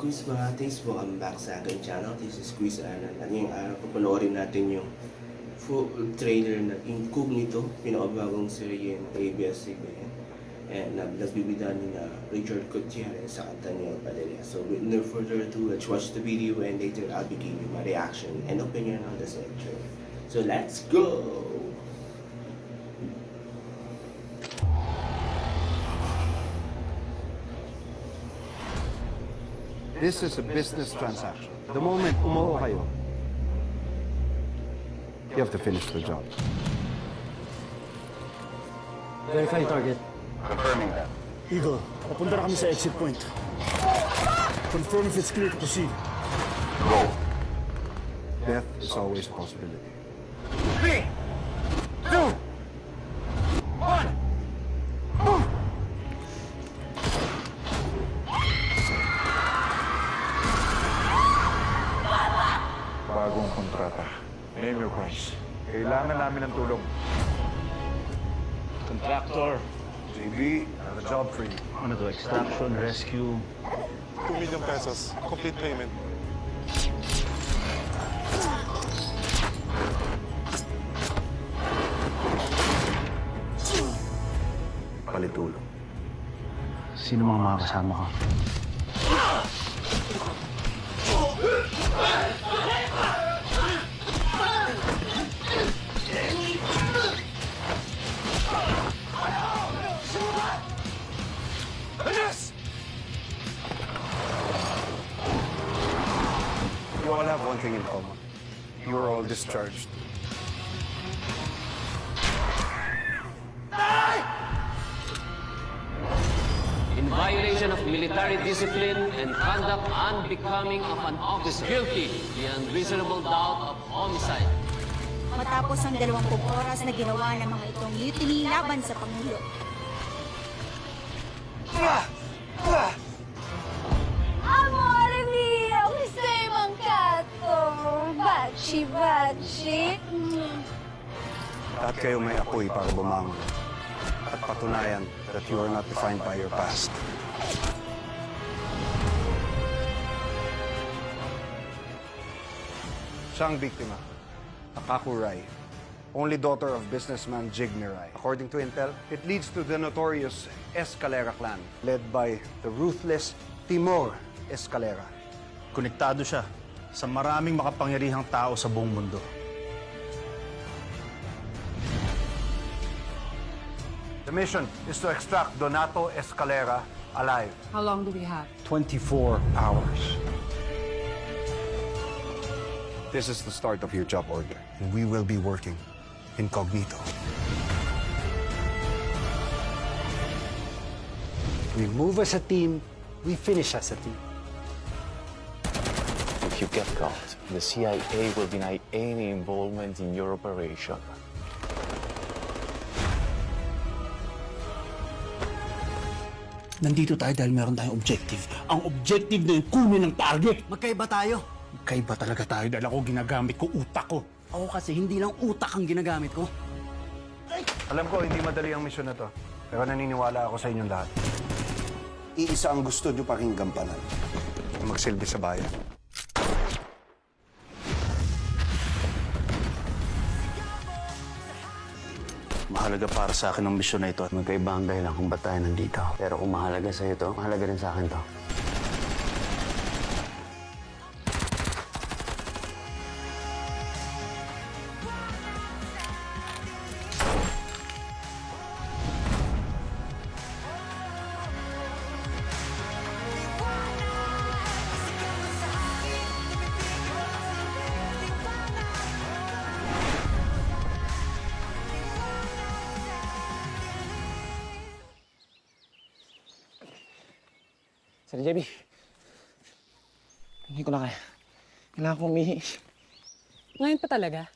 Quiz mga atis, welcome back sa aking channel. This is Quiz Anan. At ngayong araw, papanoorin natin yung full trailer na Incognito, pinakabagong serye ng ABS-CBN. And nagbibida ni na Richard Gutierrez sa kanta ni Padilla. So with no further ado, let's watch the video and later I'll be giving my reaction and opinion on the said trailer. So let's go! This is a business transaction. The moment umuo kayo, you have to finish the job. Verify target. Confirming that. Eagle, papunta na kami sa exit point. Confirm if it's clear to proceed. Go. Death is always a possibility. 3, 2, 1. Bagong kontrata. Name your price. Kailangan namin ng tulong. Contractor. JB, I have a job for you. Ano to? Extraction, rescue. 2 million pesos. Complete payment. Palitulong. Sino mga kasama ka? You all have one thing in common. You are all discharged. In violation of military discipline and conduct unbecoming of an officer guilty beyond reasonable doubt of homicide. Matapos ang 20 oras na ginawa ng mga itong mutiny laban sa Pangulo. Amore mio, mi sei mancato. Baci, baci. Lahat kayo may apoy para bumangon. At patunayan that you are not defined by your past. Siya ang biktima, Akaku Rai, only daughter of businessman Jigme Rai. According to intel, it leads to the notorious Escalera clan, led by the ruthless Timur Escalera. Konektado siya sa maraming makapangyarihang tao sa buong mundo. The mission is to extract Donato Escalera alive. How long do we have? 24 hours. This is the start of your job order, and we will be working incognito. We move as a team, we finish as a team. If you get caught, the CIA will deny any involvement in your operation. Nandito tayo dahil meron tayong objective. Ang objective na yung kunin ng target. Magkaiba tayo. Magkaiba talaga tayo dahil ako ginagamit ko utak ko. Ako kasi hindi lang utak ang ginagamit ko. Alam ko, hindi madali ang misyon na to. Pero naniniwala ako sa inyong lahat. Iisa ang gusto nyo pa ring gampanan. Magsilbi sa bayan. Mahalaga para sa akin ang misyon na ito. Magkaiba ang dahilan kung ba't tayo nandito. Pero kung mahalaga sa'yo to, mahalaga rin sa akin to. Sir JB, hindi ko na kaya. Kailangan kong umihi. Ngayon pa talaga?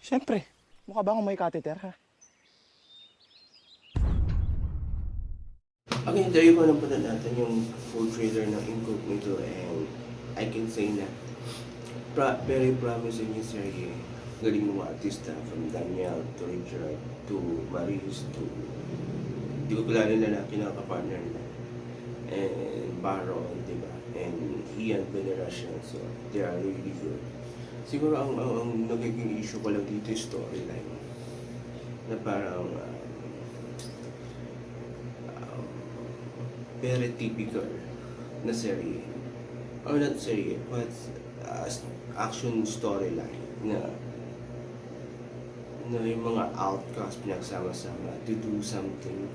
Siyempre, mukha ba akong may catheter, ha? Okay, there you go na po na natin yung full trailer ng Incognito and I can say na very promising yung serye. Galing ng mga artista from Daniel to Richard to Marius to hindi ko kilala na pinaka-partner nila. and Baron, di ba? And Ian Veneracion. So, they are really good. Siguro ang nagiging issue ko lang dito is storyline. Na parang very typical na serie. Or not serie, but action storyline na yung mga outcasts pinagsama-sama to do something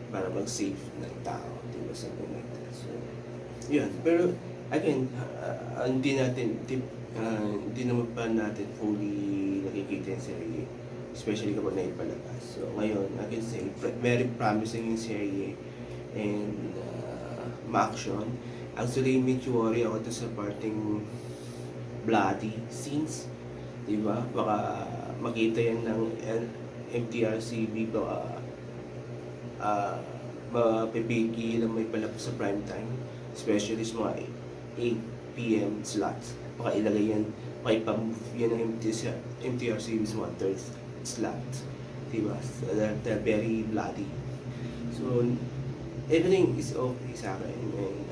para mag-save ng tao, di ba? Something like that. So, yun. Pero, again, hindi naman pa natin fully nakikita yung serie, especially kapag naipalabas. So, ngayon, I can say, very promising yung serie and ma-action. Actually, medyo worry ako to sa parting bloody scenes. Diba? Baka makita yan ng MTRCB, baka mapipigil ang may palabas sa prime time. Especially sa mga 8 p.m. slots. Baka ilagay yan, baka ipamove yan ng MTRCB sa mga third slot. Diba? So, they're very bloody. So, everything is okay sa akin.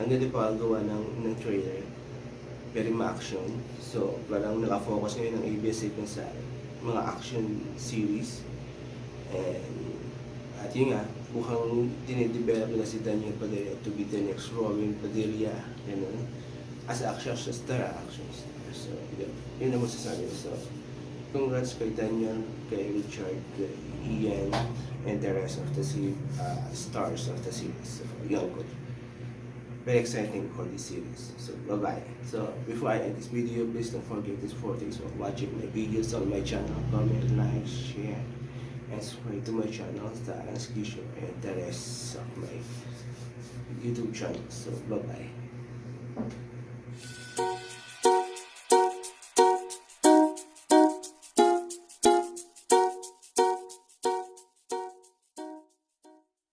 Ang ganda pa gawa ng trailer. Very ma-action. So, parang nakafocus ngayon ng ABS-CBN sa mga action series. At yun nga, mukhang dinidevelop na si Daniel Padilla to be the next Robin Padilla. Ganun. As action star, action star. So, yun ang masasabi ko. So, congrats kay Daniel, kay Richard, kay Ian, and the rest of the stars of the series. So, yun ko. Very exciting for this series. So, bye-bye. So, before I end this video, please don't forget these 4 things for watching my videos on my channel. Comment, like, share, and subscribe to my channel, Starans Kisho, and the rest of my YouTube channel. So, bye-bye.